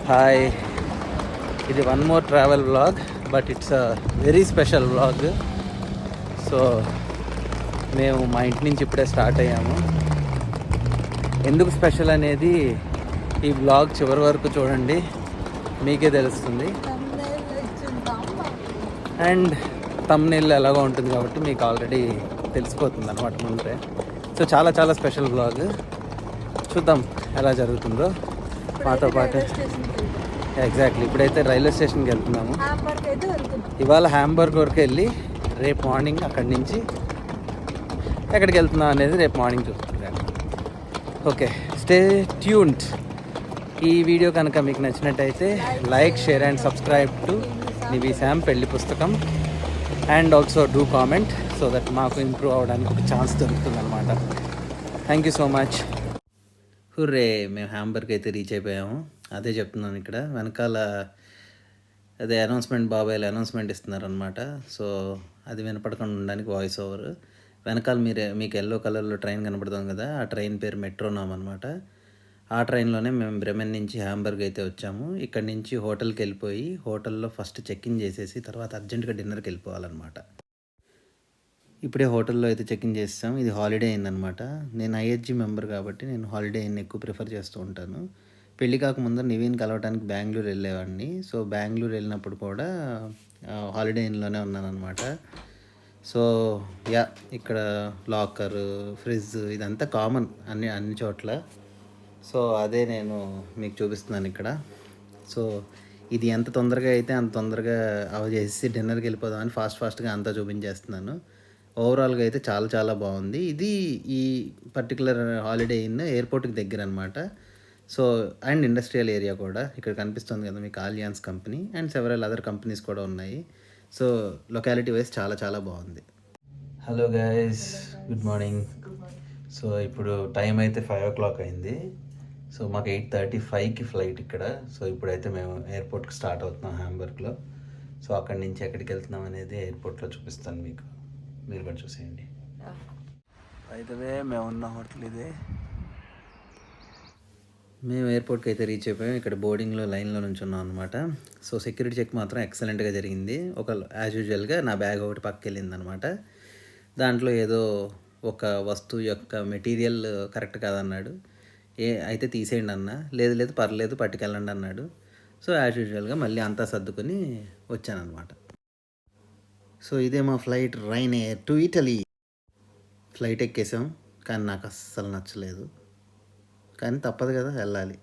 Hi, ఇది one more travel vlog, but it's a very special vlog. So మేము మా ఇంటి నుంచి ఇప్పుడే స్టార్ట్ అయ్యాము. ఎందుకు స్పెషల్ అనేది ఈ వ్లాగ్ చివరి వరకు చూడండి, మీకే తెలుస్తుంది. అండ్ థంబ్నెయిల్ ఎలాగో ఉంటుంది కాబట్టి మీకు ఆల్రెడీ తెలిసిపోతుంది అనమాట ముందే. సో చాలా చాలా స్పెషల్ వ్లాగ్. చూద్దాం ఎలా జరుగుతుందో మాతో పాటు. ఎగ్జాక్ట్లీ, ఇప్పుడైతే రైల్వే స్టేషన్కి వెళ్తున్నాము. ఇవాళ హ్యాంబర్గ్ వరకు వెళ్ళి రేపు మార్నింగ్ అక్కడి నుంచి ఎక్కడికి వెళ్తున్నాం అనేది రేపు మార్నింగ్ చూసుకుంటాను. Okay, stay tuned. ఈ వీడియో కనుక మీకు నచ్చినట్టయితే like, share and subscribe to నివి Sam పెళ్లి పుస్తకం. And also do comment so that మాకు ఇంప్రూవ్ అవ్వడానికి ఒక ఛాన్స్ దొరుకుతుంది అనమాట. Thank you so much. Hurray, మేము హ్యాంబర్గ్ అయితే రీచ్ అయిపోయాము. అదే చెప్తున్నాను, ఇక్కడ వెనకాల అదే అనౌన్స్మెంట్, బాబాయ్లు అనౌన్స్మెంట్ ఇస్తున్నారనమాట. సో అది వినపడకుండా ఉండడానికి వాయిస్ ఓవర్. వెనకాల మీకు ఎల్లో కలర్లో ట్రైన్ కనపడుతుంది కదా, ఆ ట్రైన్ పేరు మెట్రోనామ్ అనమాట. ఆ ట్రైన్లోనే మేము బ్రెమెన్ నుంచి హ్యాంబర్గ్ అయితే వచ్చాము. ఇక్కడ నుంచి హోటల్కి వెళ్ళిపోయి హోటల్లో ఫస్ట్ చెక్ ఇన్ చేసేసి తర్వాత అర్జెంటుగా డిన్నర్కి వెళ్ళిపోవాలన్నమాట. ఇప్పుడే హోటల్లో అయితే చెక్ ఇన్ చేస్తాం. ఇది హాలిడే ఇన్ అనమాట. నేను ఐహెచ్జి మెంబర్ కాబట్టి నేను హాలిడే ఇన్ ఎక్కువ ప్రిఫర్ చేస్తూ ఉంటాను. పెళ్ళి కాకముందు నివీన్ కలవడానికి బెంగళూరు వెళ్ళేవాడిని. సో బెంగళూరు వెళ్ళినప్పుడు కూడా హాలిడే ఇన్లోనే ఉన్నాను అనమాట. సో యా, ఇక్కడ లాకర్, ఫ్రిడ్జ్ ఇదంతా కామన్ అన్ని చోట్ల. సో అదే నేను మీకు చూపిస్తున్నాను ఇక్కడ. సో ఇది ఎంత తొందరగా అయితే అంత తొందరగా చేసి డిన్నర్కి వెళ్ళిపోదామని ఫాస్ట్గా అంతా చూపించేస్తున్నాను. ఓవరాల్గా అయితే చాలా చాలా బాగుంది. ఇది ఈ పర్టికులర్ హాలిడే ఇన్ ఎయిర్పోర్ట్కి దగ్గర అనమాట. సో అండ్ ఇండస్ట్రియల్ ఏరియా కూడా ఇక్కడ కనిపిస్తుంది కదా మీకు, alliance company and several other companies కూడా ఉన్నాయి. సో లొకాలిటీ వైజ్ చాలా చాలా బాగుంది. Hello guys, good morning. So ఇప్పుడు టైం అయితే 5 o'clock అయింది. సో మాకు 8:35కి ఫ్లైట్ ఇక్కడ. సో ఇప్పుడైతే మేము ఎయిర్పోర్ట్కి స్టార్ట్ అవుతున్నాం హ్యాంబర్గ్లో. సో అక్కడి నుంచి ఎక్కడికి వెళ్తున్నాం అనేది ఎయిర్పోర్ట్లో చూపిస్తాను మీకు, మీరు కూడా చూసేయండి. అయితే మేము ఉన్న హోటల్ ఇదే. మేము ఎయిర్పోర్ట్కి అయితే రీచ్ అయిపోయాం. ఇక్కడ బోర్డింగ్లో లైన్లో నుంచి ఉన్నాం అనమాట. సో సెక్యూరిటీ చెక్ మాత్రం ఎక్సలెంట్గా జరిగింది. యాజ్ యూజువల్గా నా బ్యాగ్ ఒకటి పక్కకి వెళ్ళింది అనమాట. దాంట్లో ఏదో ఒక వస్తువు యొక్క మెటీరియల్ కరెక్ట్ కాదన్నాడు. అయితే తీసేయండి అన్న. లేదు పర్లేదు పట్టుకెళ్ళండి అన్నాడు. సో యాజ్ యూజువల్గా మళ్ళీ అంతా సర్దుకొని వచ్చానమాట. సో ఇదే మా ఫ్లైట్, రైనేర్ టు ఇటలీ. ఫ్లైట్ ఎక్కేసాం, కానీ నాకు అస్సలు నచ్చలేదు. కానీ తప్పదు కదా, వెళ్ళాలి.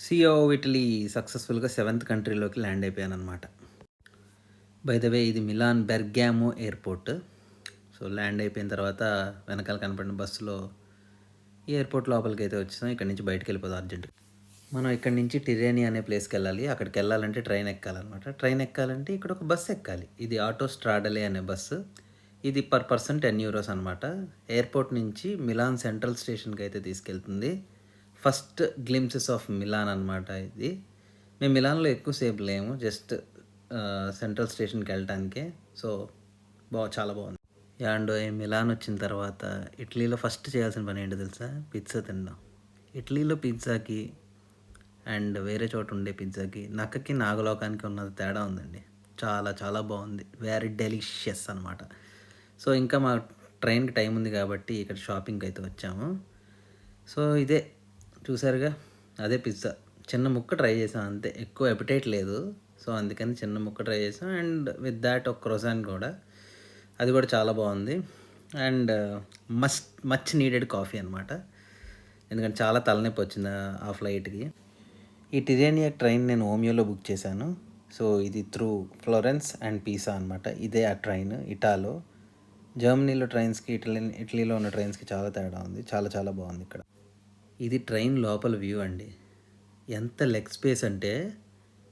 సిఓ ఇటలీ సక్సెస్ఫుల్గా 7th కంట్రీలోకి ల్యాండ్ అయిపోయాను అనమాట. బై ద వే ఇది Milan Bergamo airport. So land అయిపోయిన తర్వాత వెనకాల కనపడిన బస్సులో ఈ ఎయిర్పోర్ట్ లోపలికి అయితే వచ్చాం. ఇక్కడ నుంచి బయటకు వెళ్ళిపోదాం అర్జెంట్గా. మనం ఇక్కడ నుంచి టిరేని అనే ప్లేస్కి వెళ్ళాలి. అక్కడికి వెళ్ళాలంటే ట్రైన్ ఎక్కాలన్నమాట. ట్రైన్ ఎక్కాలంటే ఇక్కడ ఒక బస్సు ఎక్కాలి. ఇది ఆటో స్ట్రాడలే అనే బస్సు. ఇది per person 10 euros అనమాట. ఎయిర్పోర్ట్ నుంచి మిలాన్ సెంట్రల్ స్టేషన్కి అయితే తీసుకెళ్తుంది. ఫస్ట్ గ్లింప్సెస్ ఆఫ్ మిలాన్ అనమాట ఇది. మేము మిలాన్లో ఎక్కువసేపు లేము, జస్ట్ సెంట్రల్ స్టేషన్కి వెళ్ళటానికే. సో చాలా బాగుంది. యాండో మిలాన్ వచ్చిన తర్వాత ఇటలీలో ఫస్ట్ చేయాల్సిన పని ఏంటో తెలుసా? పిజ్జా తినడం. ఇటలీలో పిజ్జాకి అండ్ వేరే చోట ఉండే పిజ్జాకి, నక్కకి నాగలోకానికి ఉన్నది తేడా ఉందండి. చాలా చాలా బాగుంది, వెరీ డెలిషియస్ అనమాట. సో ఇంకా మా ట్రైన్కి టైం ఉంది కాబట్టి ఇక్కడ షాపింగ్కి అయితే వచ్చాము. సో ఇదే చూసారుగా, అదే పిజ్జా. చిన్న ముక్క ట్రై చేసాం అంతే, ఎక్కువ ఎపిటైట్ లేదు. సో అందుకని చిన్న ముక్క ట్రై చేసాం. అండ్ విత్ దాట్ ఒక క్రోసాన్ కూడా, అది కూడా చాలా బాగుంది. అండ్ మచ్ నీడెడ్ కాఫీ అనమాట, ఎందుకంటే చాలా తలనొప్పి వచ్చింది ఆ ఫ్లైట్కి. ఈ టిరేనియా ట్రైన్ నేను ఓమియోలో బుక్ చేశాను. సో ఇది త్రూ ఫ్లోరెన్స్ అండ్ పీసా అనమాట. ఇదే ఆ ట్రైన్. ఇటాలో జర్మనీలో ట్రైన్స్కి ఇటలీలో ఉన్న ట్రైన్స్కి చాలా తేడా ఉంది. చాలా చాలా బాగుంది ఇక్కడ. ఇది ట్రైన్ లోపల వ్యూ అండి. ఎంత లెగ్ స్పేస్ అంటే,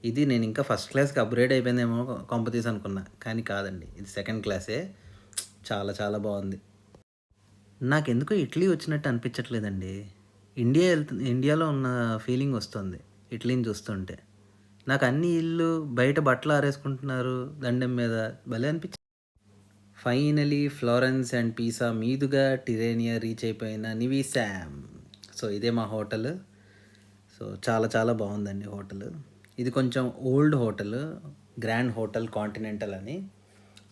ఇది నేను ఇంకా ఫస్ట్ క్లాస్కి అప్గ్రేడ్ అయిపోయిందేమో కొంపతీసి అనుకున్నా, కానీ కాదండి, ఇది సెకండ్ క్లాసే. చాలా చాలా బాగుంది. నాకెందుకో ఇటలీ వచ్చినట్టు అనిపించట్లేదండి. ఇండియాలో ఉన్న ఫీలింగ్ వస్తుంది ఇటలీని చూస్తుంటే. నాకు అన్ని ఇల్లు బయట బట్టలు ఆరేసుకుంటున్నారు దండెం మీద, భలే అనిపించింది. ఫైనలీ ఫ్లోరెన్స్ అండ్ పీసా మీదుగా టిరేనియా రీచ్ అయిపోయిన నివీసామ్. సో ఇదే మా హోటల్. సో చాలా చాలా బాగుందండి హోటల్. ఇది కొంచెం old hotel, grand hotel continental అని.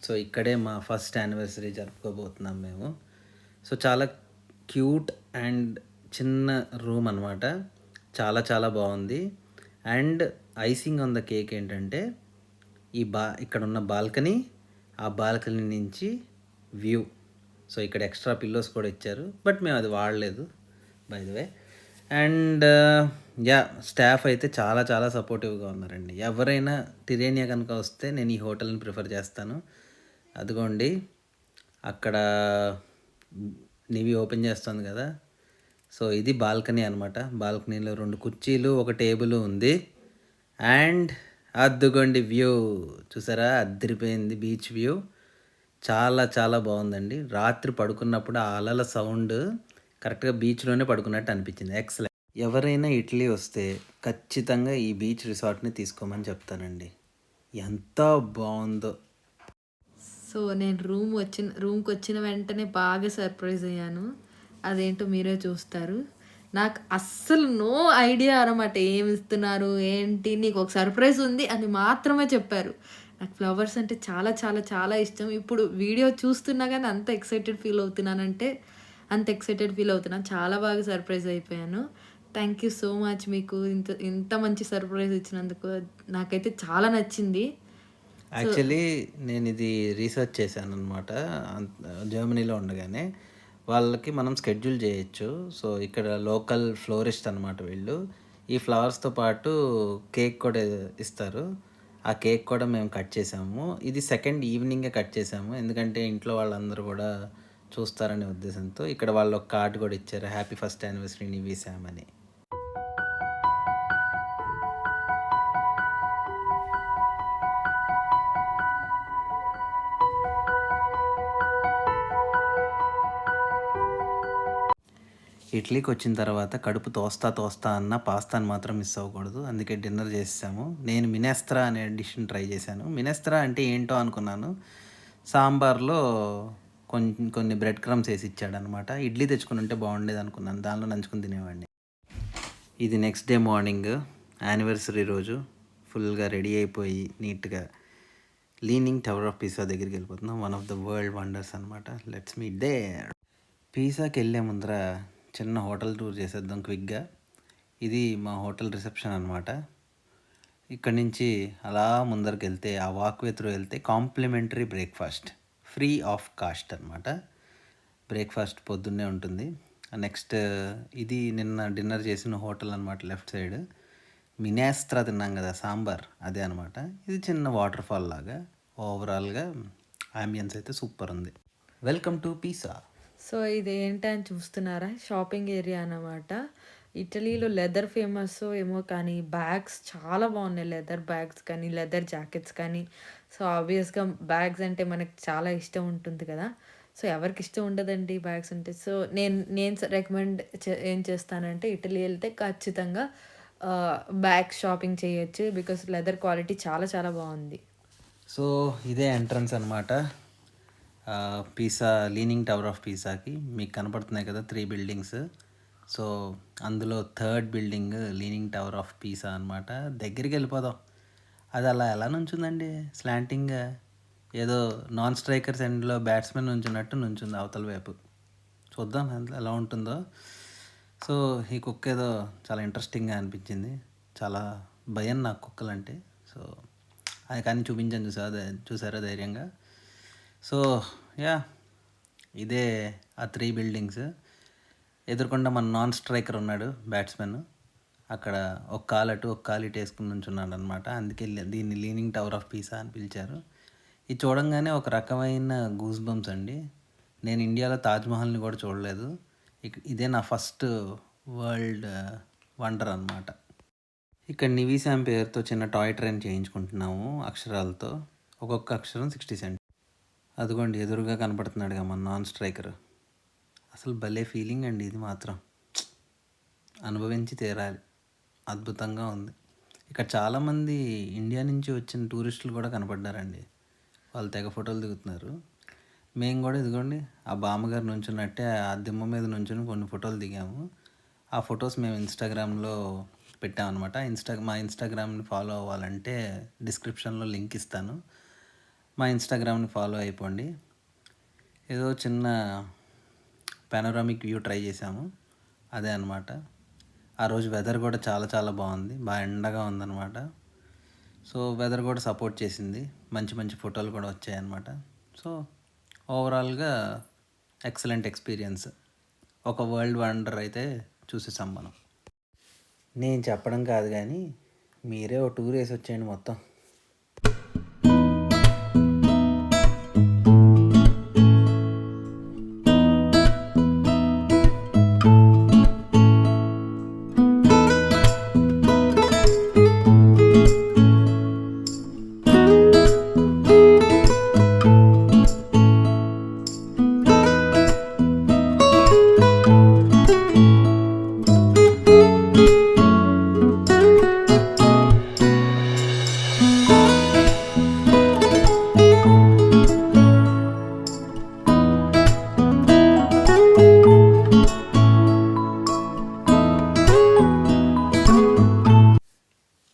సో ఇక్కడే మా ఫస్ట్ యానివర్సరీ జరుపుకోబోతున్నాం మేము. సో చాలా క్యూట్ అండ్ చిన్న రూమ్ అనమాట. చాలా చాలా బాగుంది. And icing on the cake ఏంటంటే ఇక్కడ ఉన్న బాల్కనీ, ఆ బాల్కనీ నుంచి వ్యూ. సో ఇక్కడ ఎక్స్ట్రా పిల్లోస్ కూడా ఇచ్చారు, బట్ మేము అది వాడలేదు by the way. And yeah, staff అయితే చాలా చాలా సపోర్టివ్గా ఉన్నారండి. ఎవరైనా టిరేనియా కనుక వస్తే నేను ఈ హోటల్ని ప్రిఫర్ చేస్తాను. అదిగోండి అక్కడ నివి ఓపెన్ చేస్తుంది కదా. సో ఇది బాల్కనీ అనమాట. బాల్కనీలో 2 కుర్చీలు, ఒక టేబుల్ ఉంది. అండ్ అద్దుకోండి వ్యూ చూసారా, అద్దరిపోయింది బీచ్ వ్యూ. చాలా చాలా బాగుందండి. రాత్రి పడుకున్నప్పుడు ఆ అలల సౌండ్ కరెక్ట్గా బీచ్లోనే పడుకున్నట్టు అనిపించింది. ఎక్సలెంట్. ఎవరైనా ఇటలీ వస్తే ఖచ్చితంగా ఈ బీచ్ రిసార్ట్ని తీసుకోమని చెప్తానండి. ఎంత బాగుందో. సో నేను రూమ్కి వచ్చిన వెంటనే బాగా సర్ప్రైజ్ అయ్యాను. అదేంటో మీరే చూస్తారు. నాకు అస్సలు నో ఐడియా అనమాట, ఏమి ఇస్తున్నారు ఏంటి, నీకు ఒక సర్ప్రైజ్ ఉంది అని మాత్రమే చెప్పారు. నాకు ఫ్లవర్స్ అంటే చాలా చాలా చాలా ఇష్టం. ఇప్పుడు వీడియో చూస్తున్నా కానీ అంత ఎక్సైటెడ్ ఫీల్ అవుతున్నానంటే అంత ఎక్సైటెడ్ ఫీల్ అవుతున్నాను. చాలా బాగా సర్ప్రైజ్ అయిపోయాను. థ్యాంక్ యూ సో మచ్ మీకు ఇంత మంచి సర్ప్రైజ్ ఇచ్చినందుకు. నాకైతే చాలా నచ్చింది. యాక్చువల్లీ నేను ఇది రీసెర్చ్ చేశాను అనమాట. జర్మనీలో ఉండగానే వాళ్ళకి మనం షెడ్యూల్ చేయొచ్చు. సో ఇక్కడ లోకల్ ఫ్లోరిస్ట్ అనమాట వీళ్ళు. ఈ ఫ్లవర్స్తో పాటు కేక్ కూడా ఇస్తారు. ఆ కేక్ కూడా మేము కట్ చేసాము. ఇది సెకండ్ ఈవినింగే కట్ చేసాము, ఎందుకంటే ఇంట్లో వాళ్ళందరూ కూడా చూస్తారనే ఉద్దేశంతో. ఇక్కడ వాళ్ళు ఒక కార్డు కూడా ఇచ్చారు, హ్యాపీ ఫస్ట్ యానివర్సరీ నివి శామ్ అని. ఇటలీకి వచ్చిన తర్వాత కడుపు తోస్తా అన్న పాస్తాని మాత్రం మిస్ అవ్వకూడదు. అందుకే డిన్నర్ చేసాము. నేను మినెస్త్రా అనే డిష్ని ట్రై చేశాను. మినెస్త్రా అంటే ఏంటో అనుకున్నాను. సాంబార్లో కొన్ని బ్రెడ్ క్రమ్స్ వేసి ఇచ్చాడనమాట. ఇడ్లీ తెచ్చుకుని ఉంటే బాగుండేది అనుకున్నాను, దానిలో నంచుకుని తినేవాడిని. ఇది నెక్స్ట్ డే మార్నింగ్, యానివర్సరీ రోజు. ఫుల్గా రెడీ అయిపోయి నీట్గా లీనింగ్ టవర్ ఆఫ్ పీసా దగ్గరికి వెళ్ళిపోతున్నాం. One of the world wonders అనమాట. Let's meet there. పీసాకి వెళ్ళే ముందర చిన్న హోటల్ టూర్ చేసేద్దాం క్విక్గా. ఇది మా హోటల్ రిసెప్షన్ అనమాట. ఇక్కడ నుంచి అలా ముందరికి వెళ్తే, ఆ వాక్వే త్రూ వెళ్తే complementary breakfast free of cost అనమాట. బ్రేక్ఫాస్ట్ పొద్దున్నే ఉంటుంది. నెక్స్ట్ ఇది నిన్న డిన్నర్ చేసిన హోటల్ అనమాట. లెఫ్ట్ సైడ్ మినేస్త్రా తిన్నాం కదా, సాంబార్, అదే అనమాట. ఇది చిన్న వాటర్ ఫాల్ లాగా. ఓవరాల్గా ఆంబియన్స్ అయితే సూపర్ ఉంది. Welcome to Pisa. సో ఇది ఏంటని చూస్తున్నారా, షాపింగ్ ఏరియా అన్నమాట. ఇటలీలో లెదర్ ఫేమస్ ఏమో కానీ బ్యాగ్స్ చాలా బాగున్నాయి. లెదర్ బ్యాగ్స్ కానీ లెదర్ జాకెట్స్ కానీ. సో ఆబ్వియస్గా బ్యాగ్స్ అంటే మనకి చాలా ఇష్టం ఉంటుంది కదా. సో ఎవరికి ఇష్టం ఉండదండి బ్యాగ్స్ అంటే. సో నేను రికమెండ్ ఏం చేస్తానంటే, ఇటలీ వెళ్తే ఖచ్చితంగా బ్యాగ్స్ షాపింగ్ చేయొచ్చు, బికాస్ లెదర్ క్వాలిటీ చాలా చాలా బాగుంది. సో ఇదే ఎంట్రన్స్ అనమాట పీసా, లీనింగ్ టవర్ ఆఫ్ పీసాకి. మీకు కనపడుతున్నాయి కదా 3 బిల్డింగ్స్. సో అందులో third building leaning tower of Pisa అనమాట. దగ్గరికి వెళ్ళిపోదాం. అది అలా ఎలా నుంచుందండి, స్లాంటింగ్గా, ఏదో నాన్ స్ట్రైకర్స్ ఎండ్లో బ్యాట్స్మెన్ నుంచున్నట్టు నుంచుంది అవతల వైపు. చూద్దాం ఎలా ఉంటుందో. సో ఈ కుక్క ఏదో చాలా ఇంట్రెస్టింగ్గా అనిపించింది. చాలా భయం నాకు కుక్కలంటే. సో అది కానీ చూపించాను, చూసారా ధైర్యంగా. సో యా, ఇదే ఆ 3 బిల్డింగ్స్. ఎదురుకుండా మన నాన్ స్ట్రైకర్ ఉన్నాడు, బ్యాట్స్మెన్. అక్కడ ఒక కాలు అటు ఒక కాలు ఇటు వేసుకుని నుంచున్నాడు అనమాట. అందుకే దీన్ని లీనింగ్ టవర్ ఆఫ్ పీసా అని పిలిచారు. ఇది చూడంగానే ఒక రకమైన గూస్ బంప్స్ అండి. నేను ఇండియాలో తాజ్మహల్ని కూడా చూడలేదు. ఇదే నా ఫస్ట్ వరల్డ్ వండర్ అనమాట. ఇక్కడ నివి శామ్ పేరుతో చిన్న టాయ్ ట్రైన్ చేయించుకుంటున్నాము అక్షరాలతో. ఒక్కొక్క అక్షరం 60 సెంట్. అదిగోండి ఎదురుగా కనపడుతున్నాడుగా మన నాన్ స్ట్రైకర్. అసలు భలే ఫీలింగ్ అండి ఇది మాత్రం. అనుభవించి తీరాలి. అద్భుతంగా ఉంది. ఇక్కడ చాలామంది ఇండియా నుంచి వచ్చిన టూరిస్టులు కూడా కనపడ్డారండి. వాళ్ళు తెగ ఫోటోలు దిగుతున్నారు. మేము కూడా ఇదిగోండి ఆ బామ్మగారు నుంచున్నట్టే ఆ దిమ్మ మీద నుంచుని కొన్ని ఫోటోలు దిగాము. ఆ ఫొటోస్ మేము ఇన్స్టాగ్రామ్లో పెట్టామన్నమాట. మా ఇన్స్టాగ్రామ్ని ఫాలో అవ్వాలంటే డిస్క్రిప్షన్లో లింక్ ఇస్తాను. మా ఇన్స్టాగ్రామ్ని ఫాలో అయిపోండి. ఏదో చిన్న పానోరామిక్ వ్యూ ట్రై చేసాము, అదే అనమాట. ఆ రోజు వెదర్ కూడా చాలా చాలా బాగుంది, బాగా ఎండగా ఉందన్నమాట. సో వెదర్ కూడా సపోర్ట్ చేసింది, మంచి మంచి ఫోటోలు కూడా వచ్చాయన్నమాట. సో ఓవరాల్గా ఎక్సలెంట్ ఎక్స్పీరియన్స్. ఒక వరల్డ్ వండర్ అయితే చూసేసాం మనం. నేను చెప్పడం కాదు కానీ మీరే ఒక టూర్ వేసి వచ్చేయండి మొత్తం.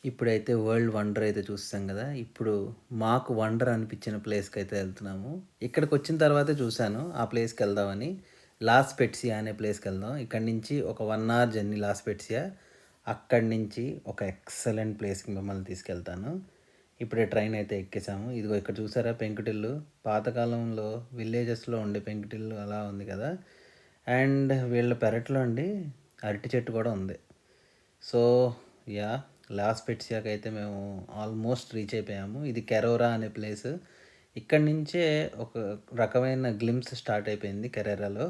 ఇప్పుడైతే వరల్డ్ వండర్ అయితే చూస్తాం కదా, ఇప్పుడు మాకు వండర్ అనిపించిన ప్లేస్కి అయితే వెళ్తున్నాము. ఇక్కడికి వచ్చిన తర్వాతే చూశాను ఆ ప్లేస్కి వెళ్దామని. లాస్ పెట్సియా అనే ప్లేస్కి వెళ్దాం. ఇక్కడి నుంచి ఒక 1 hour జర్నీ లాస్ పెట్సియా. అక్కడి నుంచి ఒక ఎక్సలెంట్ ప్లేస్కి మిమ్మల్ని తీసుకెళ్తాను. ఇప్పుడే ట్రైన్ అయితే ఎక్కేసాము. ఇదిగో ఇక్కడ చూసారా పెంకుటిల్లు, పాతకాలంలో విలేజెస్లో ఉండే పెంకుటిల్లు అలా ఉంది కదా. అండ్ వీళ్ళ పెరట్లో అండి అరటి చెట్టు కూడా ఉంది. సో యా, లాస్ పెట్సియాకి అయితే మేము ఆల్మోస్ట్ రీచ్ అయిపోయాము. ఇది కెరోరా అనే ప్లేస్. ఇక్కడి నుంచే ఒక రకమైన గ్లిమ్స్ స్టార్ట్ అయిపోయింది కెరోరాలో.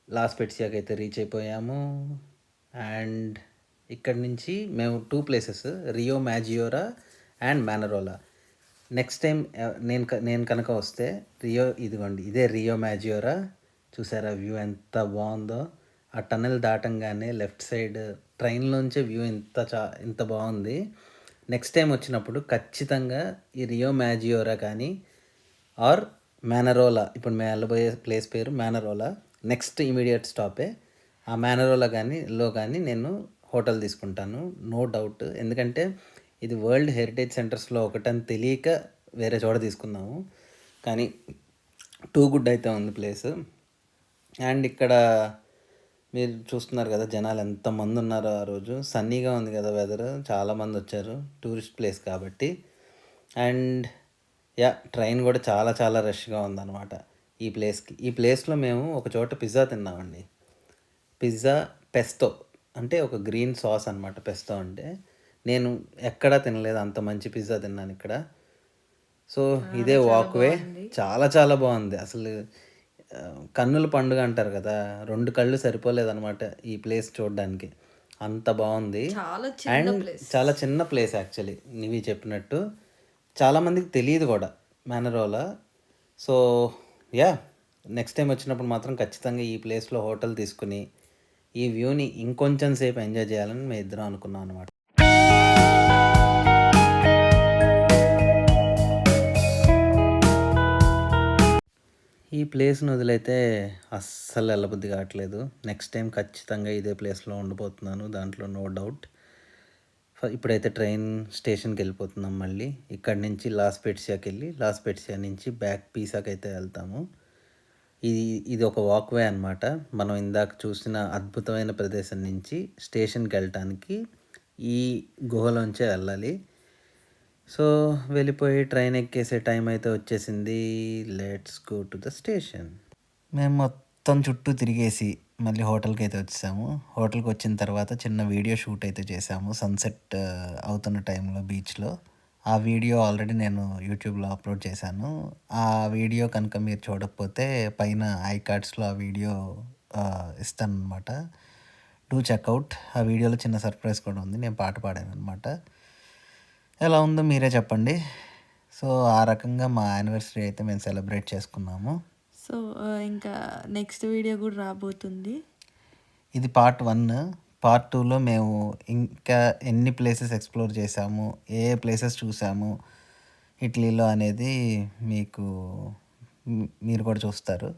లాస్ పెట్సియాకి అయితే రీచ్ అయిపోయాము. అండ్ ఇక్కడి నుంచి మేము 2 places, Riomaggiore and Manarola. Next time నేను కనుక వస్తే ఇదిగోండి ఇదే రియో మ్యాజియోరా. చూసారా వ్యూ ఎంత బాగుందో. ఆ టన్నెల్ దాటంగానే లెఫ్ట్ సైడ్ ట్రైన్లోంచే వ్యూ ఇంత బాగుంది. నెక్స్ట్ టైం వచ్చినప్పుడు ఖచ్చితంగా ఈ రియో మ్యాజియోరా కానీ ఆర్ మ్యానరోలా, ఇప్పుడు మేము వెళ్ళబోయే ప్లేస్ పేరు మ్యానరోలా, నెక్స్ట్ ఇమీడియట్ స్టాపే ఆ మ్యానరోలా కానీ నేను హోటల్ తీసుకుంటాను, నో డౌట్. ఎందుకంటే ఇది వరల్డ్ హెరిటేజ్ సెంటర్స్లో ఒకటని తెలియక వేరే చోట తీసుకున్నాము, కానీ టూ గుడ్ అయితే ఉంది ప్లేస్. అండ్ ఇక్కడ మీరు చూస్తున్నారు కదా జనాలు ఎంతమంది ఉన్నారో. ఆ రోజు సన్నీగా ఉంది కదా వెదర్, చాలామంది వచ్చారు, టూరిస్ట్ ప్లేస్ కాబట్టి. అండ్ యా, ట్రైన్ కూడా చాలా చాలా రష్గా ఉందన్నమాట ఈ ప్లేస్కి. ఈ ప్లేస్లో మేము ఒక చోట పిజ్జా తిన్నామండి. పిజ్జా పెస్తో అంటే ఒక గ్రీన్ సాస్ అనమాట. పెస్తో అంటే నేను ఎక్కడా తినలేదు, అంత మంచి పిజ్జా తిన్నాను ఇక్కడ. సో ఇదే వాక్వే, చాలా చాలా బాగుంది అసలు. కన్నుల పండుగ అంటారు కదా, 2 కళ్ళు సరిపోలేదన్నమాట ఈ ప్లేస్ చూడడానికి, అంత బాగుంది. అండ్ చాలా చిన్న ప్లేస్ యాక్చువల్లీ, నీవి చెప్పినట్టు చాలామందికి తెలియదు కూడా మ్యానరోలా. సో యా, నెక్స్ట్ టైం వచ్చినప్పుడు మాత్రం ఖచ్చితంగా ఈ ప్లేస్లో హోటల్ తీసుకుని ఈ వ్యూని ఇంకొంచెం సేపు ఎంజాయ్ చేయాలని మేము ఇద్దరం అనుకున్నాం అనమాట. ఈ ప్లేస్ని వదిలైతే అస్సలు వెళ్ళబుద్ధి కావట్లేదు. నెక్స్ట్ టైం ఖచ్చితంగా ఇదే ప్లేస్లో ఉండిపోతున్నాను, దాంట్లో నో డౌట్. ఇప్పుడైతే ట్రైన్ స్టేషన్కి వెళ్ళిపోతున్నాం మళ్ళీ. ఇక్కడి నుంచి లాస్ పెట్సియాకి వెళ్ళి లాస్ పెట్సియా నుంచి బ్యాక్ పీసాకి అయితే వెళ్తాము. ఇది ఒక వాక్వే అనమాట. మనం ఇందాక చూసిన అద్భుతమైన ప్రదేశం నుంచి స్టేషన్కి వెళ్ళటానికి ఈ గుహలోంచే వెళ్ళాలి. సో వెళ్ళిపోయి ట్రైన్ ఎక్కేసే టైం అయితే వచ్చేసింది. Let's go to the station. మేము మొత్తం చుట్టూ తిరిగేసి మళ్ళీ హోటల్కి అయితే వచ్చేసాము. హోటల్కి వచ్చిన తర్వాత చిన్న వీడియో షూట్ అయితే చేసాము సన్సెట్ అవుతున్న టైంలో బీచ్లో. ఆ వీడియో ఆల్రెడీ నేను యూట్యూబ్లో అప్లోడ్ చేశాను. ఆ వీడియో కనుక మీరు చూడకపోతే పైన ఐ కార్డ్స్లో ఆ వీడియో ఇస్తాను అనమాట. Do checkout. ఆ వీడియోలో చిన్న సర్ప్రైజ్ కూడా ఉంది, నేను పాట పాడాను అనమాట. ఎలా ఉందో మీరే చెప్పండి. సో ఆ రకంగా మా యానివర్సరీ అయితే మేము సెలబ్రేట్ చేసుకున్నాము. సో ఇంకా నెక్స్ట్ వీడియో కూడా రాబోతుంది. ఇది పార్ట్ 1. పార్ట్ 2లో మేము ఇంకా ఎన్ని ప్లేసెస్ ఎక్స్ప్లోర్ చేసాము, ఏ ప్లేసెస్ చూసాము ఇటలీలో అనేది మీరు కూడా చూస్తారు.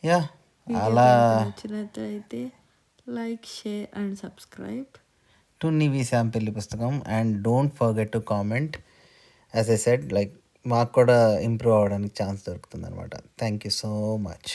యా అలా నచ్చినట్లయితే like, share and subscribe to నివి Sam పెళ్లి పుస్తకం. And don't forget to comment. As I said, like మాకు కూడా ఇంప్రూవ్ అవ్వడానికి ఛాన్స్ దొరుకుతుంది అనమాట. Thank you so much.